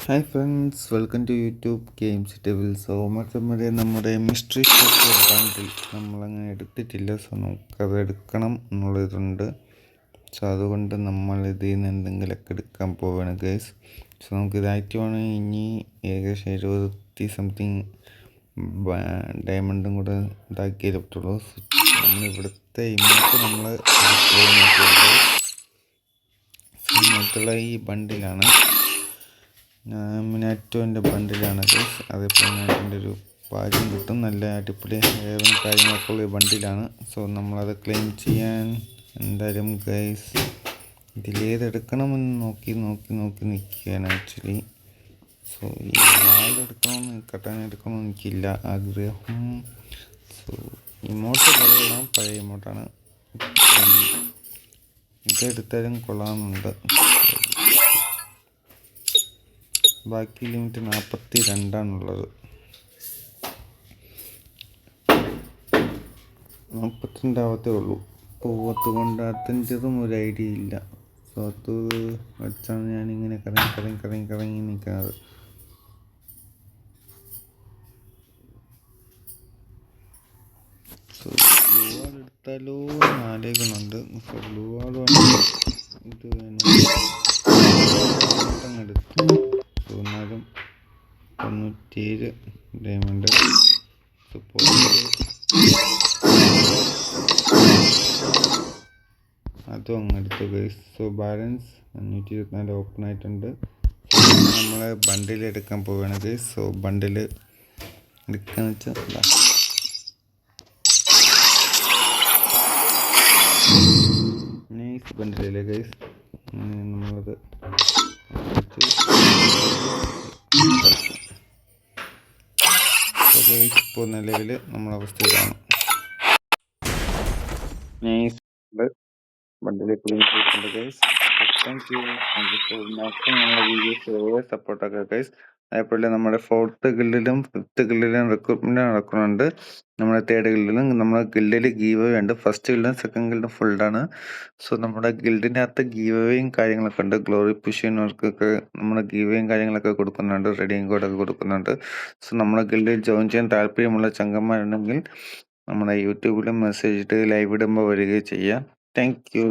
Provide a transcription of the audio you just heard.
Hi friends, welcome to YouTube games table. So നമ്മുടെ mystery shop bundle നമ്മളങ്ങനെ എടുത്തിട്ടില്ല. So നമുക്കത് എടുക്കണം എന്നുള്ളതുണ്ട്. സോ അതുകൊണ്ട് നമ്മൾ ഇതിൽ നിന്ന് എന്തെങ്കിലുമൊക്കെ എടുക്കാൻ പോവുകയാണ് ഗൈസ്. സോ നമുക്കിത് ആക്റ്റീവാണ്. ഇനി ഏകദേശം 70 സംതിങ് ഡയമണ്ടും കൂടെ ഇതാക്കിയേ പറ്റുള്ളൂ. നമ്മളിവിടുത്തെ ഇമോട്ട് നമ്മൾ മറ്റുള്ള ഈ ബണ്ടിലാണ്. മിനാറ്റോൻ്റെ ബണ്ടിലാണ് ഗൈസ്. അതേപോലെ അതിൻ്റെ ഒരു പാചകം കിട്ടും. നല്ല അടിപൊളി ഹെയറും കാര്യങ്ങളൊക്കെ ഉള്ള ബണ്ടിലാണ്. സോ നമ്മളത് ക്ലെയിം ചെയ്യാൻ എന്തായാലും ഗൈസ് ഇതിലേതെടുക്കണമെന്ന് നോക്കി നിൽക്കുകയാണ് ആക്ച്വലി. സോ ഈ വാളെടുക്കണമെന്ന് കട്ടാനെടുക്കണമെന്ന് എനിക്കില്ല ആഗ്രഹം. സോ ഇമോട്ട് കൊള്ളാം, പഴയ ഇമോട്ടാണ്. ഇതെടുത്താലും കൊള്ളാമെന്നുണ്ട്. ബാക്കി ലിമിറ്റ് 42 42 ആവത്തേ ഉള്ളൂ. അപ്പോൾ കൊണ്ട് അതിൻ്റെതും ഒരു ഐഡിയ ഇല്ല. സോ അത് വെച്ചാണ് ഞാനിങ്ങനെ കറങ്ങി നിൽക്കുന്നത്. സോ ബ്ലൂ വാൾ എടുത്താലോ എന്ന് ആലോചിക്കുന്നുണ്ട്. സോ ബ്ലൂ വാൾ ഇത് എടുത്തു. സോ എന്നാലും 97 ഡയമണ്ട്. അതും അങ്ങ് എടുത്തു ഗൈസ്. സോ ബാലൻസ് 524 ഓപ്പൺ ആയിട്ടുണ്ട്. നമ്മൾ ബണ്ടിൽ എടുക്കാൻ പോവുകയാണ് ഗൈസ്. സോ ബണ്ടിൽ എടുക്കാന്ന് വെച്ചാൽ നൈസ് ബണ്ടിലല്ലേ ഗൈസ്. നമ്മളത് ഇപ്പോൾ നിലവിൽ നമ്മളവസ്ഥ ഇതാണ്. നൈസ് ബണ്ടിൽ ക്ലീൻ ചെയ്തിട്ടുണ്ട് ഗൈസ്. താങ്ക് യു വീഡിയോസ് സപ്പോർട്ടൊക്കെ ഗൈസ്. അതേപോലെ നമ്മുടെ 4th ഗിൽഡിലും 5th ഗിൽഡിലും റിക്രൂട്ട്മെൻറ്റ് നടക്കുന്നുണ്ട്. നമ്മുടെ 3rd ഗിൽഡിലും നമ്മുടെ ഗിൽഡിൽ ഗീവ് അവേ ഉണ്ട്. 1st ഗിൽഡും 2nd ഗിൽഡും ഫുൾഡാണ്. സോ നമ്മുടെ ഗിൽഡിനകത്ത് ഗീവ് അവേയും കാര്യങ്ങളൊക്കെ ഉണ്ട്. ഗ്ലോറി പുഷ് ചെയ്യുന്നവർക്കൊക്കെ നമ്മുടെ ഗീവ് അവേയും കാര്യങ്ങളൊക്കെ കൊടുക്കുന്നുണ്ട്. റെഡിയും കോഡൊക്കെ കൊടുക്കുന്നുണ്ട്. സോ നമ്മുടെ ഗിൽഡിൽ ജോയിൻ ചെയ്യാൻ താല്പര്യമുള്ള ചങ്കന്മാരുണ്ടെങ്കിൽ നമ്മുടെ യൂട്യൂബിലും മെസ്സേജ് ഇട്ട് ലൈവ് ഇടുമ്പോൾ വരികയും ചെയ്യാം. Thank you.